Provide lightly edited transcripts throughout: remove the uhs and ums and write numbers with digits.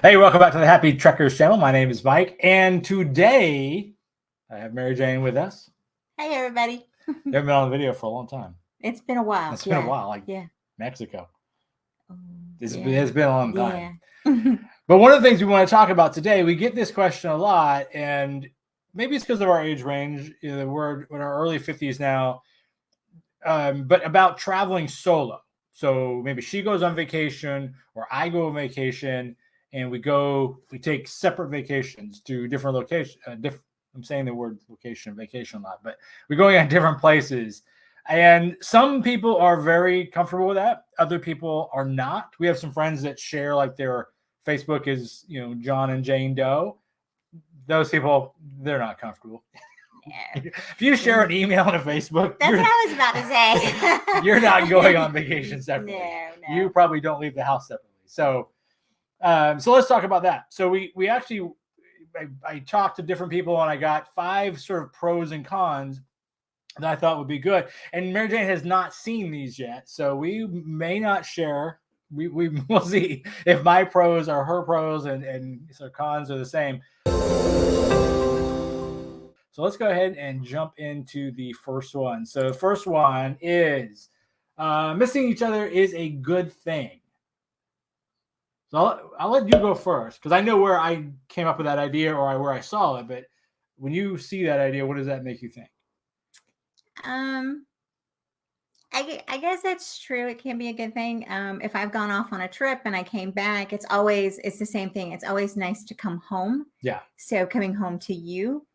Hey, welcome back to the Happy Trekkers channel. My name is Mike, and today I have Mary Jane with us. Hey, everybody. You haven't been on the video for a long time. It's been a while. It's been a while, like Mexico. Oh, It's been a long time. Yeah. But one of the things we want to talk about today, we get this question a lot, and maybe it's because of our age range. We're in our early 50s now, but about traveling solo. So maybe she goes on vacation or I go on vacation, and we take separate vacations to different locations. I'm saying the word location and vacation a lot, but we're going at different places. And some people are very comfortable with that. Other people are not. We have some friends that share like their Facebook is, John and Jane Doe. Those people, they're not comfortable. Yeah. If you share an email on a Facebook, that's what I was about to say. You're not going on vacation separately. No. You probably don't leave the house separately. So let's talk about that. So we actually, I talked to different people and I got 5 sort of pros and cons that I thought would be good. And Mary Jane has not seen these yet, so we may not share. We will see if my pros are her pros and so cons are the same. So let's go ahead and jump into the first one. So the first one is missing each other is a good thing. So I'll let you go first because I know where I came up with that idea or where I saw it. But when you see that idea, what does that make you think? I guess that's true. It can be a good thing. If I've gone off on a trip and I came back, it's the same thing. It's always nice to come home. Yeah. So coming home to you,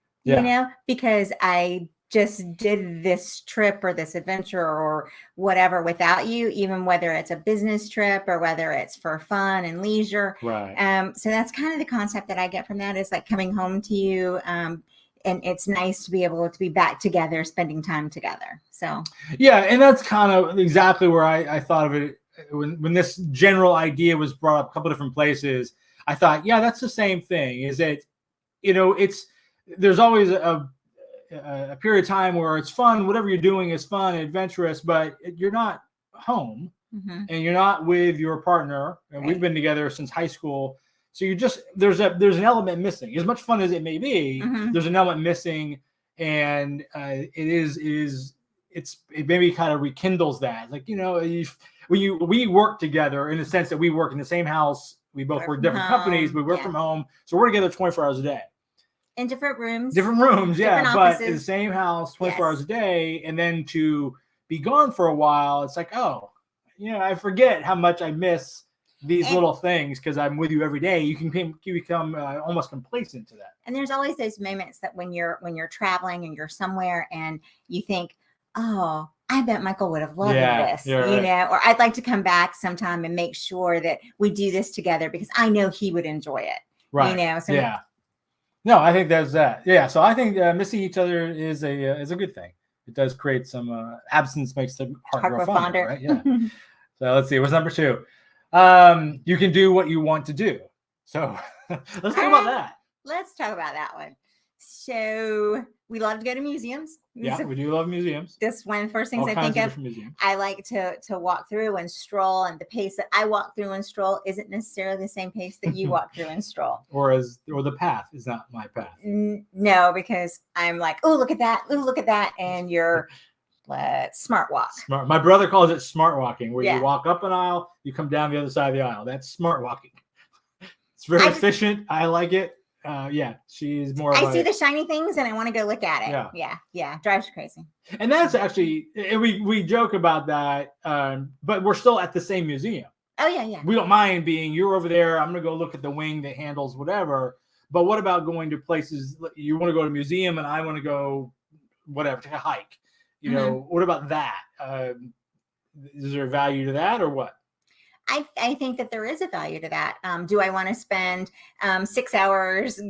because I just did this trip or this adventure or whatever without you, even whether it's a business trip or whether it's for fun and leisure. Right. So that's kind of the concept that I get from that is like coming home to you. And it's nice to be able to be back together, spending time together. So yeah, and that's kind of exactly where I thought of it when this general idea was brought up a couple different places. I thought, yeah, that's the same thing. Is that there's always a period of time where it's fun. Whatever you're doing is fun and adventurous, but you're not home and you're not with your partner. And we've been together since high school. So there's an element missing. As much fun as it may be, there's an element missing, and it maybe kind of rekindles that. Like we work together in the sense that we work in the same house. We both work different companies. We work from home, so we're together 24 hours a day. In different rooms. Different rooms, yeah, but in the same house 24 hours a day, and then to be gone for a while, it's like, oh, I forget how much I miss these little things because I'm with you every day. You become almost complacent to that. And there's always those moments that when you're traveling and you're somewhere and you think, oh, I bet Michael would have loved this, right. Or I'd like to come back sometime and make sure that we do this together because I know he would enjoy it. Right. So yeah. No, I think that's that. Yeah. So I think missing each other is a good thing. It does create some absence makes the heart grow fonder, right? Yeah. So let's see. What's number 2? You can do what you want to do. So let's talk about that. Let's talk about that one. So we love to go to museums. Yeah, we do love museums. That's one of the first things I think of. I like to walk through and stroll, and the pace that I walk through and stroll isn't necessarily the same pace that you walk through and stroll. Or the path is not my path. No, because I'm like, oh, look at that. Oh, look at that. And you're smart walk. Smart. My brother calls it smart walking, where you walk up an aisle, you come down the other side of the aisle. That's smart walking. It's very efficient. I like it. She's more. I see the shiny things and I want to go look at it. Yeah. Drives you crazy. And that's actually we joke about that, but we're still at the same museum. Oh yeah. We don't mind being. You're over there. I'm gonna go look at the wing that handles whatever. But what about going to places? You want to go to a museum, and I want to go whatever, take a hike. What about that? Is there a value to that or what? I think that there is a value to that. Do I want to spend 6 hours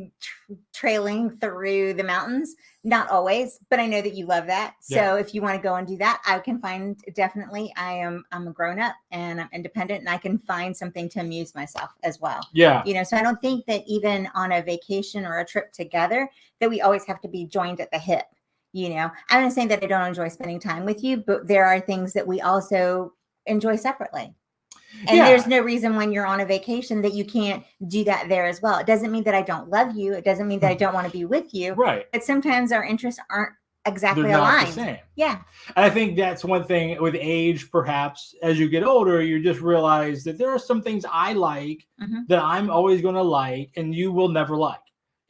trailing through the mountains? Not always, but I know that you love that. So if you want to go and do that, I can find definitely. I'm a grown up and I'm independent, and I can find something to amuse myself as well. Yeah. So I don't think that even on a vacation or a trip together that we always have to be joined at the hip. I'm not saying that I don't enjoy spending time with you, but there are things that we also enjoy separately. And Yeah. there's no reason when you're on a vacation that you can't do that there as well. It doesn't mean that I don't love you. It doesn't mean that I don't want to be with you. Right. But sometimes our interests aren't exactly They're not the aligned. same. Yeah. And I think that's one thing with age, perhaps as you get older, you just realize that there are some things I like Mhm. that I'm always going to like, and you will never like.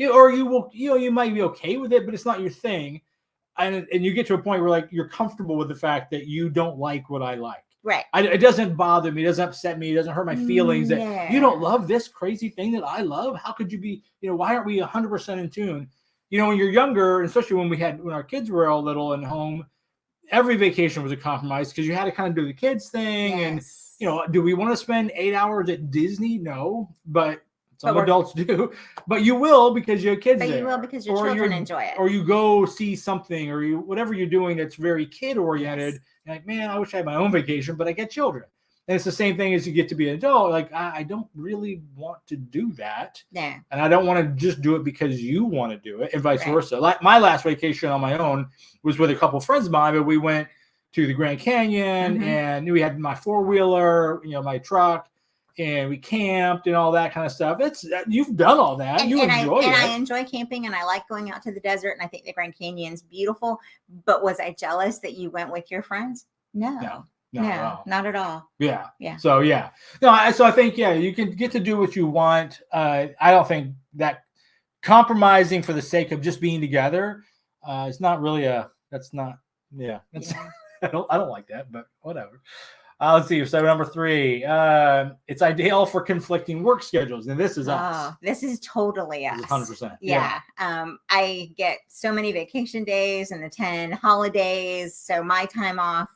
Or you will, you might be okay with it, but it's not your thing. And you get to a point where like you're comfortable with the fact that you don't like what I like. Right. It doesn't bother me. It doesn't upset me. It doesn't hurt my feelings that you don't Yeah. love this crazy thing that I love. How could you be, why aren't we 100% in tune? When you're younger, especially when our kids were all little and home, every vacation was a compromise because you had to kind of do the kids thing. Yes. And, do we want to spend 8 hours at Disney? No, but some But adults do. But you will because you have kids But there. you will because your Or children enjoy it. Or you go see something or whatever you're doing that's very kid oriented. Yes. Like, man, I wish I had my own vacation, but I get children. And it's the same thing as you get to be an adult. Like, I don't really want to do that. Yeah. And I don't want to just do it because you want to do it and vice Right. versa. Like my last vacation on my own was with a couple of friends of mine, but we went to the Grand Canyon and we had my 4-wheeler, my truck, and we camped and all that kind of stuff. You've done all that. You enjoy it. I enjoy camping and I like going out to the desert and I think the Grand Canyon's beautiful. But was I jealous that you went with your friends? No. No, not at all. Yeah. Yeah. So yeah. No, so I think you can get to do what you want. I don't think that compromising for the sake of just being together, it's not really that's not I don't like that, but whatever. Let's see. So number 3, it's ideal for conflicting work schedules, and this is us. This is totally us. 100%. Yeah. I get so many vacation days and the 10 holidays, so my time off,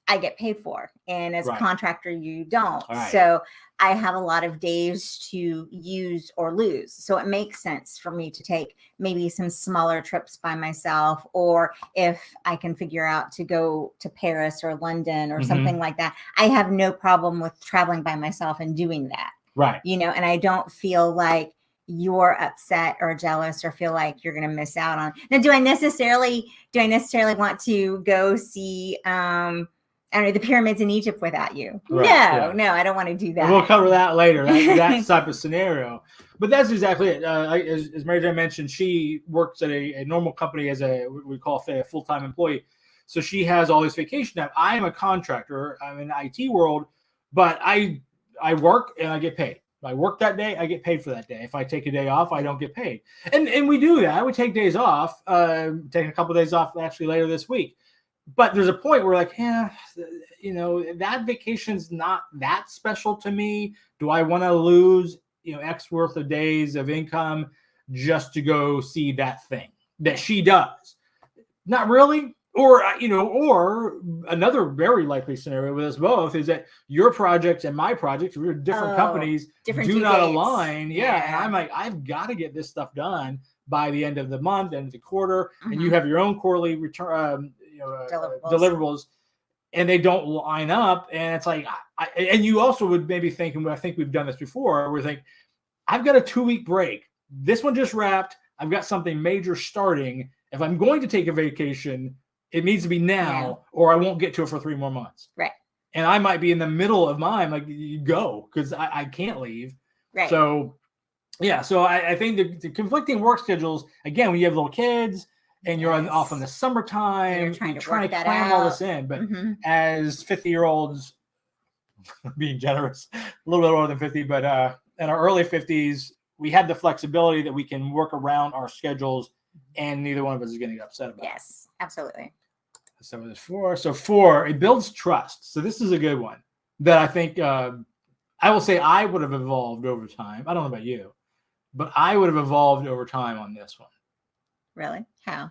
I get paid for, and as a contractor, you don't. Right. So I have a lot of days to use or lose. So it makes sense for me to take maybe some smaller trips by myself, or if I can figure out to go to Paris or London or something like that, I have no problem with traveling by myself and doing that. Right. And I don't feel like you're upset or jealous or feel like you're going to miss out on. Now, do I necessarily want to go see, I don't know, the pyramids in Egypt without you? Right, No, I don't want to do that. And we'll cover that later. That type of scenario. But that's exactly it. As Mary Jane mentioned, she works at a normal company as we call a full-time employee. So she has all this vacation time. I am a contractor. I'm in the IT world, but I work and I get paid. If I work that day, I get paid for that day. If I take a day off, I don't get paid. And we do that. We take days off. Taking a couple of days off actually later this week. But there's a point where like, that vacation's not that special to me. Do I want to lose, X worth of days of income just to go see that thing that she does? Not really. Or another very likely scenario with us both is that your projects and my projects, we're different companies, do not align. Yeah. And I'm like, I've got to get this stuff done by the end of the month, end of the quarter. And you have your own quarterly return, deliverables, and they don't line up. And it's like, and you also would maybe think, and I think we've done this before, we're like, I've got a 2-week break. This one just wrapped. I've got something major starting. If I'm going to take a vacation, it needs to be now, or I won't get to it for 3 more months. Right. And I might be in the middle of mine, like, you go, because I can't leave. Right. So, yeah. So I think the conflicting work schedules, again, when you have little kids and you're off in the summertime, you're trying to cram all this in. But as 50-year-olds, being generous, a little bit older than 50, but in our early 50s, we have the flexibility that we can work around our schedules, and neither one of us is getting upset about it. Yes, absolutely. So there's 4. So 4, it builds trust. So this is a good one that I think I will say I would have evolved over time. I don't know about you, but I would have evolved over time on this one. Really? How?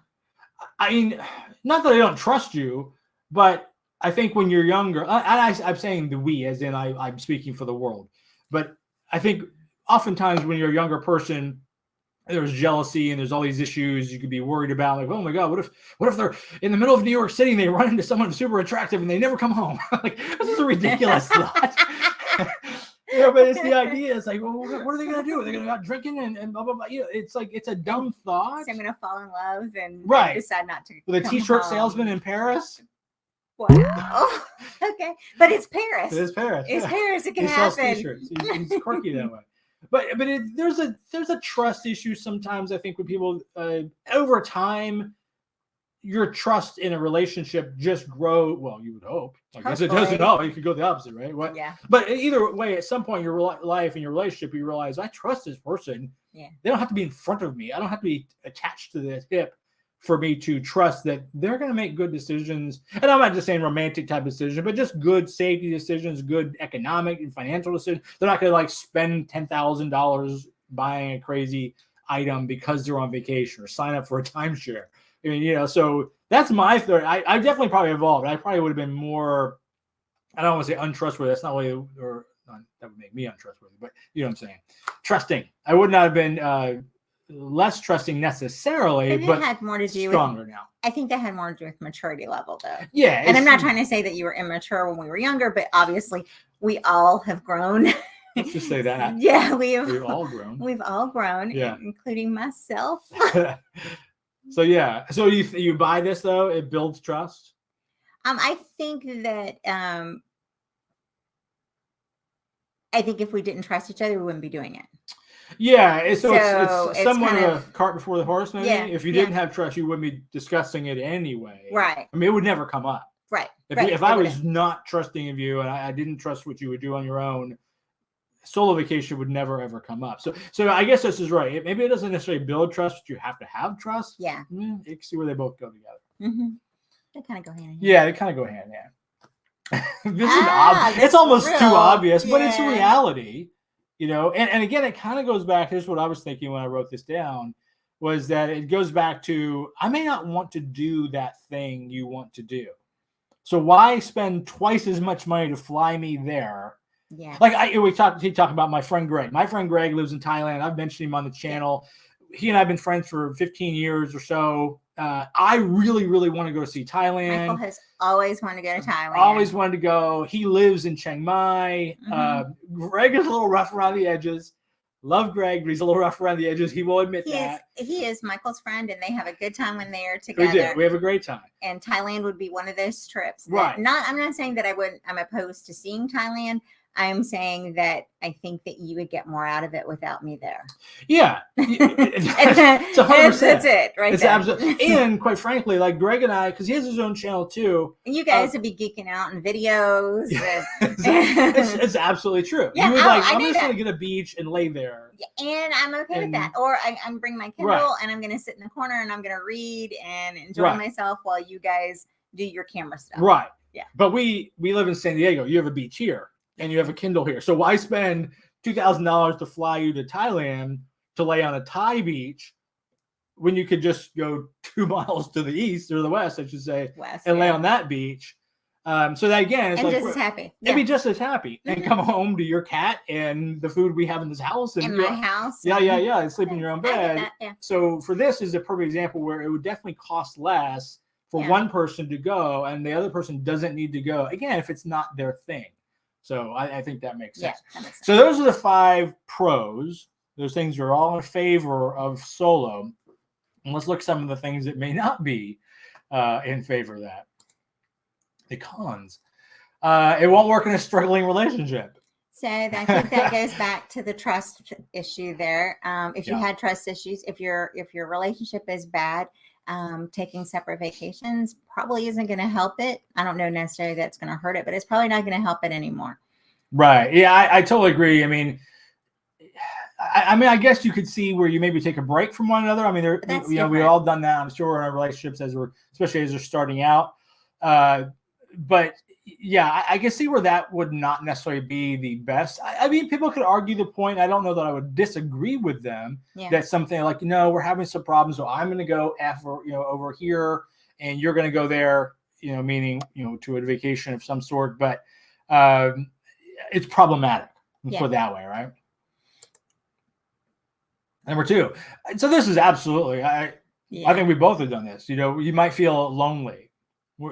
I mean, not that I don't trust you, but I think when you're younger, I'm saying the we, as in I'm speaking for the world, but I think oftentimes when you're a younger person, there's jealousy and there's all these issues you could be worried about. Like, oh my God, what if they're in the middle of New York City and they run into someone super attractive and they never come home? Like, this is a ridiculous thought. But it's the idea. It's like, well, what are they going to do? Are they going to go out drinking and blah, blah, blah? It's like, it's a dumb thought. So I'm going to fall in love and right. decide not to. With a t-shirt salesman in Paris? Wow. Okay. But it's Paris. It is Paris. It's yeah. Paris. It can He sells happen. T-shirts. He's quirky that way. But there's a trust issue sometimes. I think with people over time, your trust in a relationship just grow. Well, you would hope. I guess it doesn't. Hopefully. Oh, you could go the opposite, right? What? Yeah. But either way, at some point in your life and your relationship, you realize I trust this person. Yeah. They don't have to be in front of me. I don't have to be attached to the hip for me to trust that they're going to make good decisions. And I'm not just saying romantic type decisions, but just good safety decisions, good economic and financial decisions. They're not going to like spend $10,000 buying a crazy item because they're on vacation or sign up for a timeshare. I mean, so that's my third. I definitely probably evolved. I probably would have been more, I don't want to say untrustworthy. That's not really, or not, that would make me untrustworthy, but you know what I'm saying? Trusting. I would not have been less trusting necessarily, but had more to do stronger with, now. I think that had more to do with maturity level, though. Yeah. And I'm not trying to say that you were immature when we were younger, but obviously we all have grown. Let's just say that. Yeah, we've all grown. We've all grown, yeah, including myself. So yeah. So you buy this though? It builds trust. I think that I think if we didn't trust each other, we wouldn't be doing it. Yeah, so it's somewhat kind of a cart before the horse, maybe. Yeah, if you didn't have trust, you wouldn't be discussing it anyway. Right. I mean, it would never come up. Right. If I was not trusting of you and I didn't trust what you would do on your own, solo vacation would never ever come up. So I guess this is right. Maybe it doesn't necessarily build trust, but you have to have trust. Yeah. You can see where they both go together. Mm-hmm. They kind of go hand in hand. Yeah, they kind of go hand in hand. It's almost too obvious, but it's a reality. And again, it kind of goes back. Here's what I was thinking when I wrote this down, was that it goes back to, I may not want to do that thing you want to do. So why spend twice as much money to fly me there? Yeah. Like he talked about my friend Greg. My friend Greg lives in Thailand. I've mentioned him on the channel. He and I have been friends for 15 years or so. I really, really want to go see Thailand. Michael has always wanted to go to Thailand. Always wanted to go. He lives in Chiang Mai. Greg is a little rough around the edges. Love Greg, but he's a little rough around the edges. He will admit that. He is Michael's friend, and they have a good time when they are together. We do. We have a great time. And Thailand would be one of those trips. Right. I'm not saying that I'm opposed to seeing Thailand. I'm saying that I think that you would get more out of it without me there. Yeah. It's 100%. That's it, right? It's absolutely. And quite frankly, like Greg and I, because he has his own channel too. And you guys would be geeking out in videos. It's absolutely true. Yeah, you would I'm just going to get a beach and lay there. Yeah, and I'm okay with that. Or I'm bring my Kindle and I'm going to sit in the corner and I'm going to read and enjoy myself while you guys do your camera stuff. Right. Yeah. But we live in San Diego. You have a beach here. And you have a Kindle here. So why spend $2,000 to fly you to Thailand to lay on a Thai beach when you could just go 2 miles to the east or the west, I should say, and lay on that beach? So that again, it's just as happy. And be just as happy and come home to your cat and the food we have in this house. And in my house. Yeah. And sleep in your own bed. So for this is a perfect example where it would definitely cost less for one person to go and the other person doesn't need to go. Again, if it's not their thing. So I think that makes sense. That makes sense. So those are the 5 pros. Those things are all in favor of solo. And let's look at some of the things that may not be in favor of that. The cons. It won't work in a struggling relationship. So I think that goes back to the trust issue there. If you had trust issues, if your relationship is bad, taking separate vacations probably isn't going to help it. I don't know necessarily that's going to hurt it, but it's probably not going to help it anymore. Right. Yeah, I totally agree. I mean, I guess you could see where you maybe take a break from one another. I mean, we've all done that, I'm sure, in our relationships especially as they're starting out. But yeah, I can see where that would not necessarily be the best. I mean, people could argue the point. I don't know that I would disagree with them. Yeah. That something like, we're having some problems, so I'm going to go over here, and you're going to go there. Meaning to a vacation of some sort. But it's problematic. Let's put it that way, right? Number 2. So this is absolutely. I think we both have done this. You might feel lonely.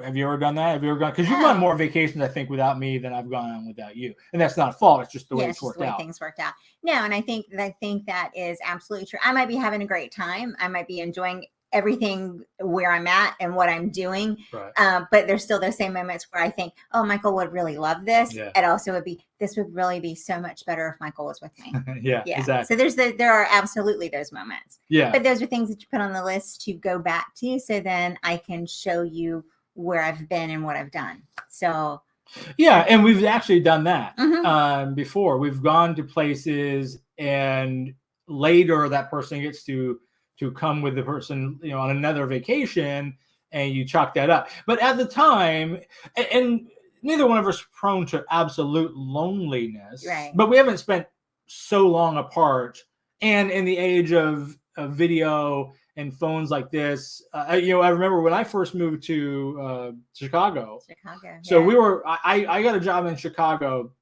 Have you ever done that? Have you ever gone? Because you've gone more vacations, I think, without me than I've gone on without you, and that's not a fault. It's just the way it's worked out. Things worked out. No, and I think that is absolutely true. I might be having a great time. I might be enjoying everything where I'm at and what I'm doing. Right. But there's still those same moments where I think, oh, Michael would really love this. Yeah. It also would be, this would really be so much better if Michael was with me. Yeah, Yeah. exactly. So there are absolutely those moments. Yeah. But those are things that you put on the list to go back to. So then I can show you where I've been and what I've done. So yeah, and we've actually done that Mhm. before. We've gone to places, and later that person gets to come with the person, you know, on another vacation, and you chalk that up. But at the time, and neither one of us are prone to absolute loneliness, Right. but we haven't spent so long apart. And in the age of video and phones like this, you know, I remember when I first moved to Chicago. So yeah. we were, I got a job in Chicago,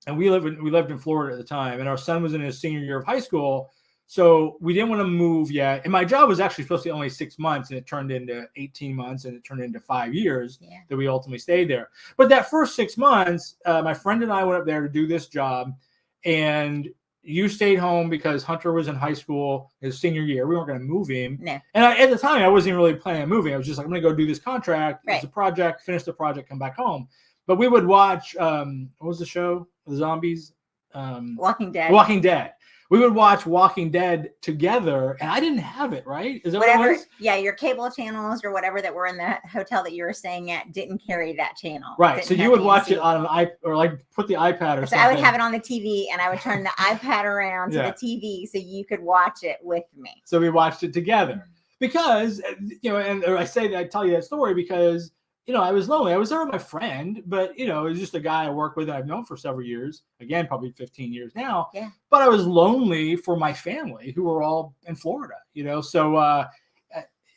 and we lived in Florida at the time, and our son was in his senior year of high school. So we didn't want to move yet. And my job was actually supposed to be only 6 months, and it turned into 18 months, and it turned into 5 years Yeah. that we ultimately stayed there. But that first 6 months, my friend and I went up there to do this job, and you stayed home because Hunter was in high school his senior year. We weren't going to move him. No. And at the time, I wasn't really planning on moving. I was just like, I'm going to go do this contract. Right. It's a project, finish the project, come back home. But we would watch, what was the show? The zombies? Walking Dead. Walking Dead. We would watch Walking Dead together, and I didn't have it, right? Is that Whatever. what it was? Yeah, your cable channels or whatever that were in the hotel that you were staying at didn't carry that channel. Right. So Didn't you have would the watch it AC. on an iPad, or like put the iPad or So something. I would have it on the TV, and I would turn the iPad around to Yeah. the TV so you could watch it with me. So we watched it together because, you know, and I tell you that story because, you know, I was lonely. I was there with my friend, but, you know, it was just a guy I work with that I've known for several years, again, probably 15 years now. Yeah. But I was lonely for my family who were all in Florida, you know, so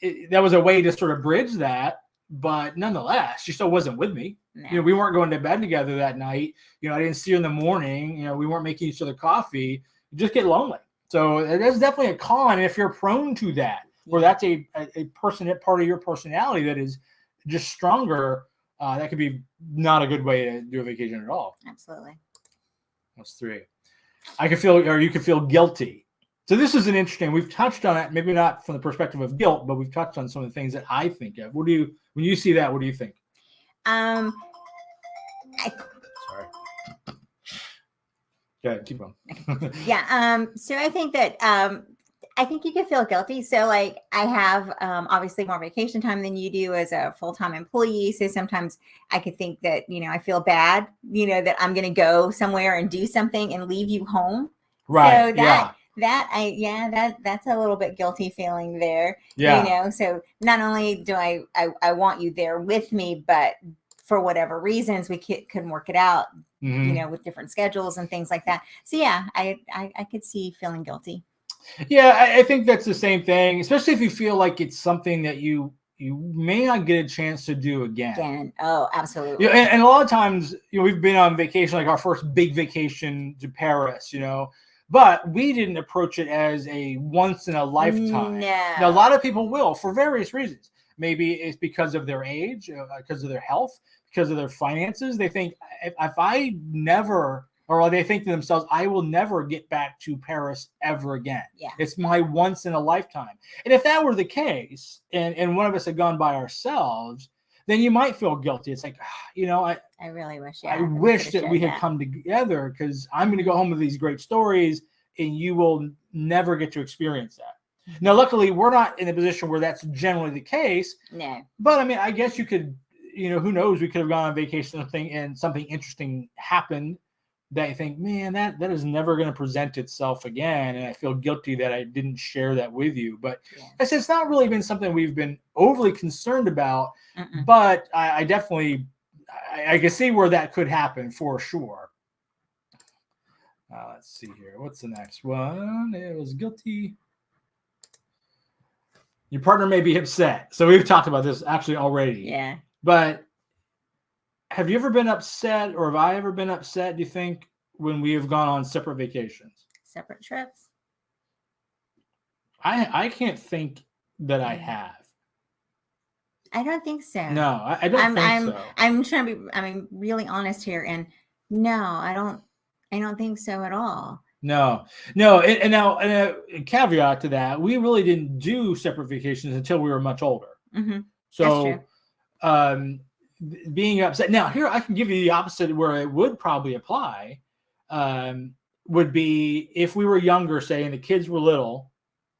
that was a way to sort of bridge that. But nonetheless, she still wasn't with me. No. You know, we weren't going to bed together that night. You know, I didn't see her in the morning. You know, we weren't making each other coffee. You just get lonely. So there's definitely a con. And if you're prone to that, where that's a part of your personality that is just stronger, that could be not a good way to do a vacation at all. Absolutely. That's 3. You could feel guilty. So this is an interesting, we've touched on it, maybe not from the perspective of guilt, but we've touched on some of the things that I think of. When you see that, what do you think? I Sorry. Go ahead, keep on. Yeah. So I think that I think you can feel guilty. So like I have obviously more vacation time than you do as a full-time employee. So sometimes I could think that, you know, I feel bad, you know, that I'm going to go somewhere and do something and leave you home. Right. So that's a little bit guilty feeling there. Yeah. You know, so not only do I want you there with me, but for whatever reasons we couldn't work it out, Mhm. you know, with different schedules and things like that. So yeah, I could see feeling guilty. Yeah, I think that's the same thing, especially if you feel like it's something that you may not get a chance to do again. Oh, absolutely. You know, and a lot of times, you know, we've been on vacation, like our first big vacation to Paris, you know, but we didn't approach it as a once in a lifetime. No. Now, a lot of people will for various reasons. Maybe it's because of their age, because of their health, because of their finances. They think if I never, or they think to themselves, I will never get back to Paris ever again. Yeah. It's my once in a lifetime. And if that were the case, and one of us had gone by ourselves, then you might feel guilty. It's like, you know, I really wish. I wish that we had come together because I'm going to go home with these great stories, and you will never get to experience that. Now, luckily, we're not in a position where that's generally the case. No. But I mean, I guess you could, you know, who knows? We could have gone on vacation and something interesting happened that you think, man, that is never going to present itself again. And I feel guilty that I didn't share that with you. But I said, it's not really been something we've been overly concerned about. But I definitely, I can see where that could happen for sure. Let's see here. What's the next one? It was guilty. Your partner may be upset. So we've talked about this actually already. Yeah. But have you ever been upset, or have I ever been upset, do you think, when we have gone on separate vacations? Separate trips? I can't think that I have. I don't think so. No, I don't think so. I'm trying to be really honest here, and no, I don't think so at all. No, no. And now, a caveat to that, we really didn't do separate vacations until we were much older. That's So, true. being upset now, here I can give you the opposite where it would probably apply. Would be if we were younger, say, and the kids were little,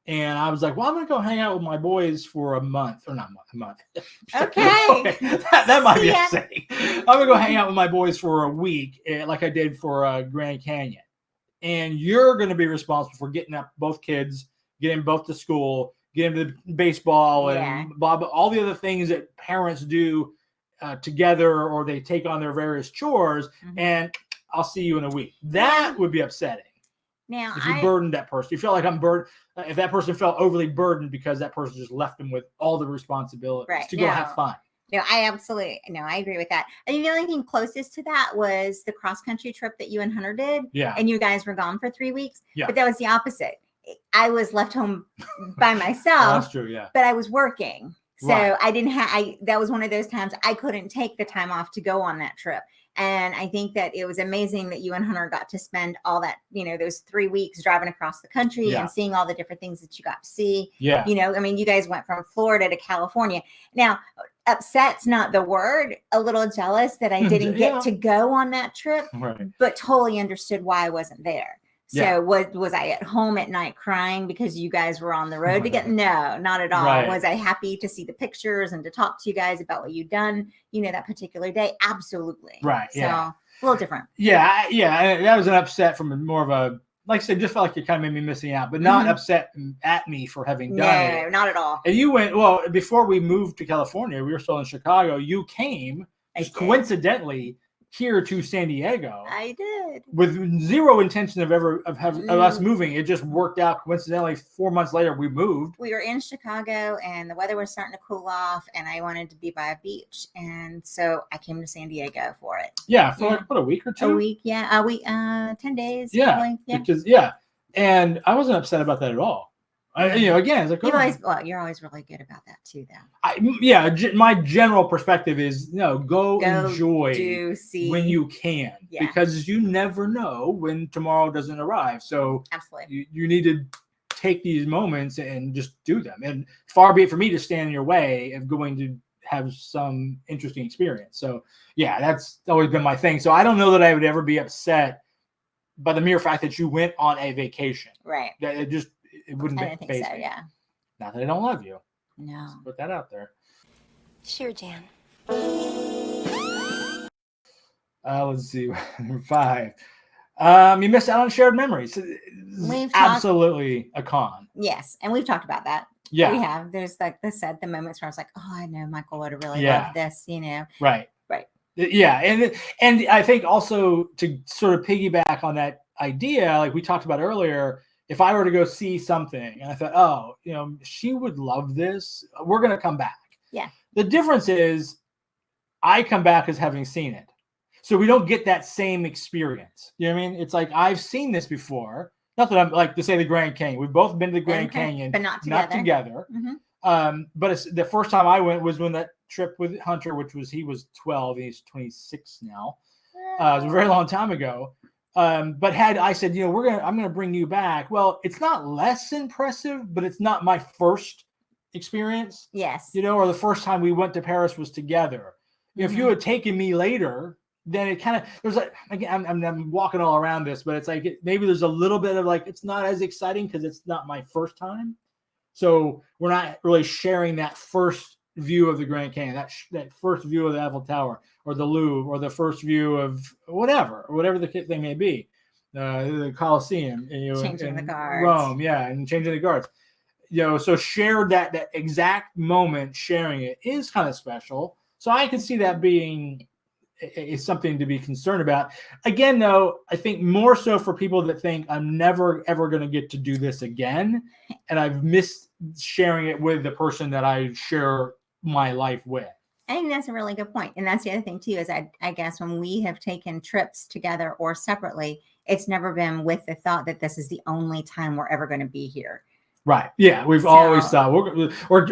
and I was like, well, I'm going to go hang out with my boys for a month, or not a month. Okay. that might be Yeah. upsetting. I'm going to go hang out with my boys for a week, like I did for Grand Canyon. And you're going to be responsible for getting up both kids, getting both to school, getting to the baseball, Yeah. and blah, blah, all the other things that parents do together, or they take on their various chores. Mhm. And I'll see you in a week. That would be upsetting. Now, If you burdened that person, you feel like I'm burdened. If that person felt overly burdened because that person just left them with all the responsibilities Right. to go have fun. No, I agree with that. I think the only thing closest to that was the cross country trip that you and Hunter did. Yeah. And you guys were gone for 3 weeks. Yeah. But that was the opposite. I was left home by Oh, myself, that's true. Yeah. but I was working. So Right. I didn't have, that was one of those times I couldn't take the time off to go on that trip. And I think that it was amazing that you and Hunter got to spend all that, those 3 weeks driving across the country Yeah. and seeing all the different things that you got to see. Yeah. You guys went from Florida to California. Now, upset's not the word. A little jealous that I didn't Yeah. get to go on that trip, Right. but totally understood why I wasn't there. So Yeah. was I at home at night crying because you guys were on the road together? No, not at all. Right. Was I happy to see the pictures and to talk to you guys about what you'd done, that particular day? Absolutely. Right, yeah. So a little different. Yeah. Yeah. That was an upset from more of a, like I said, just felt like you kind of made me missing out, but not Mhm. upset at me for having No, done it. not at all. And you went, well, before we moved to California, we were still in Chicago. You came I just did. coincidentally here to San Diego I did. with zero intention of us Mm. moving. It just worked out coincidentally. 4 months later, we moved. We were in Chicago and the weather was starting to cool off and I wanted to be by a beach. And so I came to San Diego for it. Yeah, for Yeah. like, what, a week or two? A week, yeah. 10 days. Yeah, probably. Yeah. Because, yeah. And I wasn't upset about that at all. Again, it's like, You're always really good about that too, though. my general perspective is, go Go enjoy do see when you can, Yeah. because you never know when tomorrow doesn't arrive. So absolutely. you need to take these moments and just do them. And far be it for me to stand in your way of going to have some interesting experience. So yeah, that's always been my thing. So I don't know that I would ever be upset by the mere fact that you went on a vacation. Right. That it wouldn't I didn't think faze so, me. yeah. Not that I don't love you. No. Just put that out there. Sure, Dan. Let's see. Number 5. You missed out on shared memories. We've Absolutely a con. Yes. And we've talked about that. Yeah. We have. There's like the moments where I was like, oh, I know Michael would have really Yeah. loved this, Right. Right. Yeah. And I think also to sort of piggyback on that idea, like we talked about earlier, if I were to go see something and I thought, oh, she would love this, we're going to come back. Yeah. The difference is I come back as having seen it. So we don't get that same experience. You know what I mean? It's like, I've seen this before. Not that I'm like to say the Grand Canyon. We've both been to the Grand Canyon, but not together. Mhm. But it's the first time I went was when that trip with Hunter, he was 12, he's 26 now. It was a very long time ago. But had I said, I'm gonna bring you back. Well, it's not less impressive, but it's not my first experience. Yes. Or the first time we went to Paris was together. If you had taken me later, then it kind of, there's like, again, I'm walking all around this, but it's like maybe there's a little bit of like, it's not as exciting because it's not my first time. So we're not really sharing that first view of the Grand Canyon, that first view of the Eiffel Tower or the Louvre, or the first view of whatever the thing may be, the Colosseum, Changing the guards. Rome, and changing the guards. So share that exact moment, sharing it is kind of special. So I can see that being is something to be concerned about. Again, though, I think more so for people that think I'm never, ever going to get to do this again. And I've missed sharing it with the person that I share my life with. I think that's a really good point. And that's the other thing too, is I guess when we have taken trips together or separately, it's never been with the thought that this is the only time we're ever going to be here. Right. Yeah. We've always thought,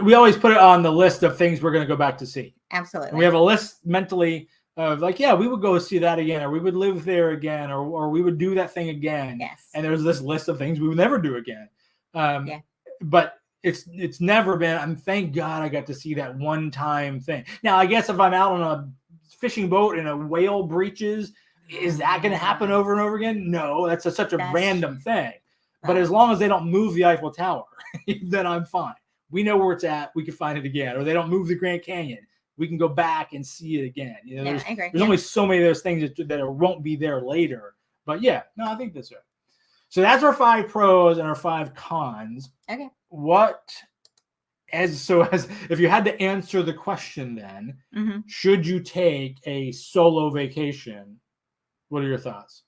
we always put it on the list of things we're going to go back to see. Absolutely. And we have a list mentally of like, yeah, we would go see that again, or we would live there again, or we would do that thing again. Yes. And there's this list of things we would never do again. Yeah. But it's never been. I'm thank God I got to see that one time thing. Now I guess if I'm out on a fishing boat and a whale breaches, is that going to happen over and over again? No, that's such a random thing. But as long as they don't move the Eiffel Tower, then I'm fine. We know where it's at. We can find it again. Or they don't move the Grand Canyon. We can go back and see it again. You know, I agree. There's only so many of those things that won't be there later. But yeah, no, I think that's right. So that's our 5 pros and our 5 cons. Okay. As if you had to answer the question then, should you take a solo vacation? What are your thoughts?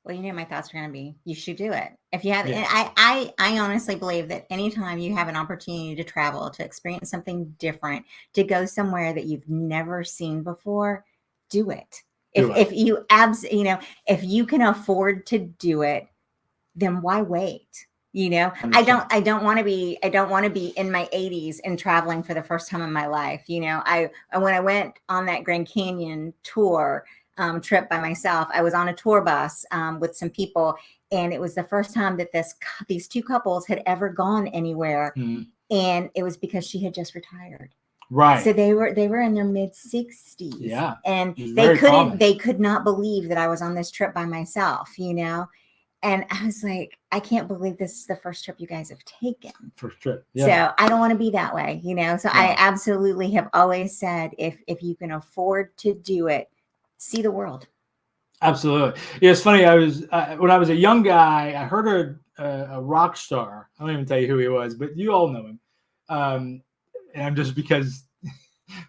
Well, you know, my thoughts are going to be, you should do it. If you have, I honestly believe that anytime you have an opportunity to travel, to experience something different, to go somewhere that you've never seen before, do it. If you can afford to do it, then why wait? You know, 100%. I don't want to be in my 80s and traveling for the first time in my life. You know, when I went on that Grand Canyon tour trip by myself, I was on a tour bus with some people, and it was the first time that these 2 couples had ever gone anywhere, and it was because she had just retired. Right. So they were in their mid 60s. Yeah. And they could not believe that I was on this trip by myself, you know. And I was like, I can't believe this is the first trip you guys have taken. First trip. Yeah. So I don't want to be that way, you know. So I absolutely have always said, if you can afford to do it, see the world. Absolutely. Yeah, it's funny. When I was a young guy, I heard a rock star. I don't even tell you who he was, but you all know him. And just because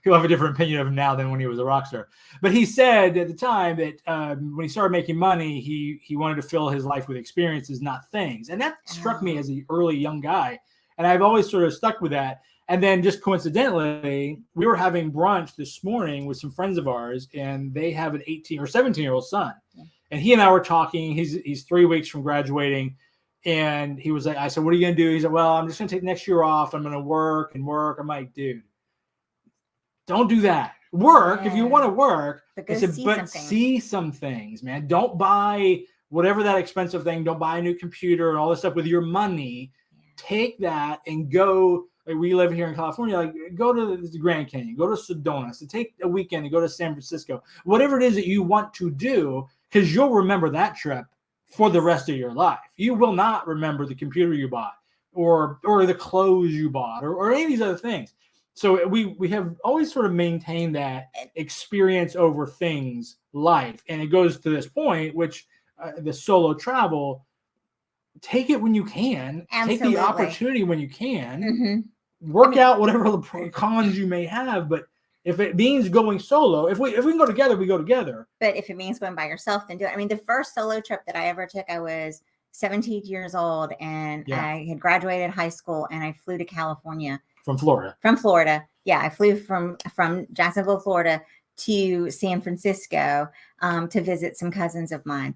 people have a different opinion of him now than when he was a rock star. But he said at the time that when he started making money, he wanted to fill his life with experiences, not things. And that struck me as an early young guy. And I've always sort of stuck with that. And then just coincidentally, we were having brunch this morning with some friends of ours, and they have an 18 or 17-year-old son. Yeah. And he and I were talking. He's 3 weeks from graduating. And he was like, I said, what are you going to do? He said, well, I'm just going to take next year off. I'm going to work and work. I'm like, dude, don't do that. Work if you want to work. But see some things, man. Don't buy whatever that expensive thing. Don't buy a new computer and all this stuff with your money. Yeah. Take that and go. Like we live here in California. Like go to the Grand Canyon. Go to Sedona. So take a weekend and go to San Francisco. Whatever it is that you want to do, because you'll remember that trip for the rest of your life. You will not remember the computer you bought or the clothes you bought or any of these other things. So we have always sort of maintained that experience over things life. And it goes to this point, which the solo travel, take it when you can. Absolutely. Take the opportunity when you can. Work out whatever the cons you may have. But if it means going solo, if we can go together, we go together. But if it means going by yourself, then do it. I mean, the first solo trip that I ever took, I was 17 years old, and I had graduated high school, and I flew to California. From Florida. From Florida. Yeah, I flew from Jacksonville, Florida to San Francisco to visit some cousins of mine.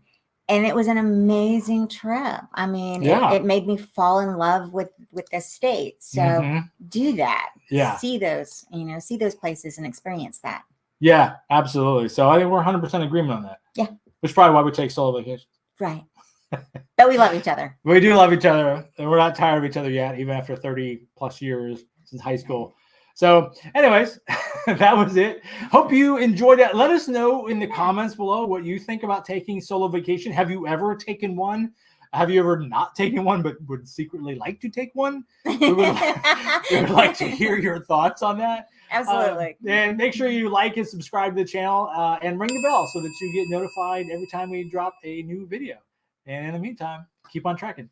And it was an amazing trip. I mean, it made me fall in love with the state. So do that. Yeah. See those places and experience that. Yeah, absolutely. So I think we're 100% agreement on that. Yeah. Which is probably why we take solo vacations. Right. But we love each other. We do love each other. And we're not tired of each other yet, even after 30 plus years since high school. So anyways, that was it. Hope you enjoyed that. Let us know in the comments below what you think about taking solo vacation. Have you ever taken one? Have you ever not taken one, but would secretly like to take one? We would like to hear your thoughts on that. Absolutely. And make sure you like and subscribe to the channel and ring the bell so that you get notified every time we drop a new video. And in the meantime, keep on tracking.